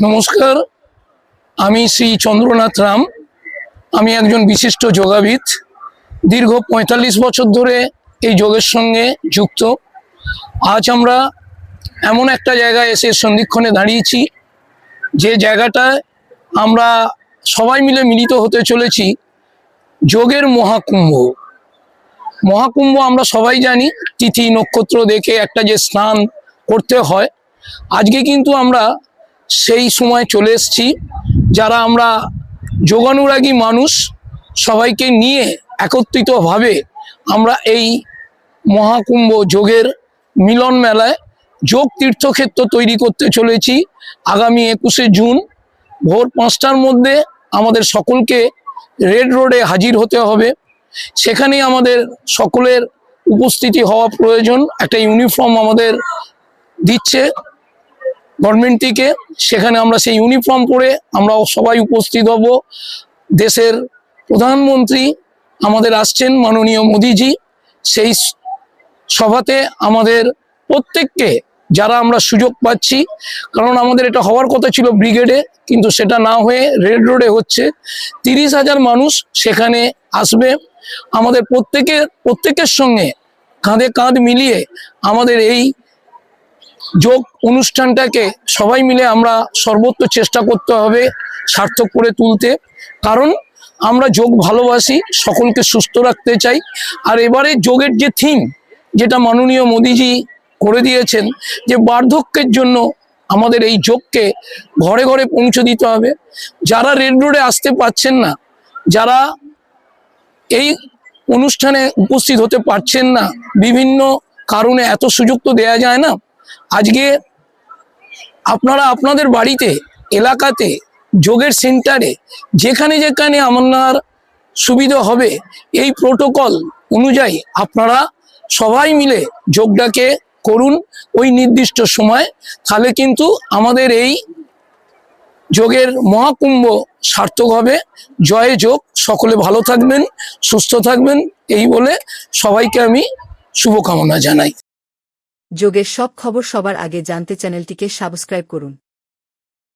নমস্কার, আমি শ্রী চন্দ্রনাথ রাম। আমি একজন বিশিষ্ট যোগাবিদ। দীর্ঘ ৪৫ বছর ধরে এই যোগের সঙ্গে যুক্ত। আজ আমরা এমন একটা জায়গায় এসে সন্ধিক্ষণে দাঁড়িয়েছি, যে জায়গাটায় আমরা সবাই মিলে মিলিত হতে চলেছি যোগের মহাকুম্ভ। মহাকুম্ভ আমরা সবাই জানি, তিথি নক্ষত্র দেখে একটা যে স্নান করতে হয়। আজকে কিন্তু আমরা সেই সময় চলে এসেছি, যারা আমরা যোগানুরাগী মানুষ সবাইকে নিয়ে একত্রিতভাবে আমরা এই মহাকুম্ভ যোগের মিলন মেলায় যোগ তীর্থক্ষেত্র তৈরি করতে চলেছি। আগামী ২১শে জুন ভোর ৫টার মধ্যে আমাদের সকলকে রেড রোডে হাজির হতে হবে। সেখানেই আমাদের সকলের উপস্থিতি হওয়া প্রয়োজন। একটা ইউনিফর্ম আমাদের দিচ্ছে গভর্নমেন্ট থেকে, সেখানে আমরা সেই ইউনিফর্ম পরে আমরা সবাই উপস্থিত হব। দেশের প্রধানমন্ত্রী আমাদের আসছেন, মাননীয় মোদিজি। সেই সভাতে আমাদের প্রত্যেককে, যারা আমরা সুযোগ পাচ্ছি, কারণ আমাদের এটা হওয়ার কথা ছিল ব্রিগেডে, কিন্তু সেটা না হয়ে রেড রোডে হচ্ছে। ৩০,০০০ মানুষ সেখানে আসবে। আমাদের প্রত্যেকের সঙ্গে কাঁধে কাঁধ মিলিয়ে আমাদের এই যোগ অনুষ্ঠানটাকে সবাই মিলে আমরা সর্বোচ্চ চেষ্টা করতে হবে সার্থক করে তুলতে। কারণ আমরা যোগ ভালোবাসি, সকলকে সুস্থ রাখতে চাই। আর এবারে যোগের যে থিম, যেটা মাননীয় মোদিজি করে দিয়েছেন, যে বার্ধক্যের জন্য আমাদের এই যোগকে ঘরে ঘরে পৌঁছে দিতে হবে। যারা রেড রোডে আসতে পারছেন না, যারা এই অনুষ্ঠানে উপস্থিত হতে পারছেন না, বিভিন্ন কারণে, এত সুযোগ তো দেয়া যায় না। আজকে আপনারা আপনাদের বাড়িতে, এলাকাতে, যোগের সেন্টারে, যেখানে যেখানে আপনার সুবিধা হবে, এই প্রোটোকল অনুযায়ী আপনারা সবাই মিলে যোগটাকে করুন ওই নির্দিষ্ট সময়। তাহলে কিন্তু আমাদের এই যোগের মহাকুম্ভ সার্থক হবে। জয় যোগ। সকলে ভালো থাকবেন, সুস্থ থাকবেন, এই বলে সবাইকে আমি শুভকামনা জানাই। যোগের সব খবর সবার আগে জানতে চ্যানেলটিকে সাবস্ক্রাইব করুন।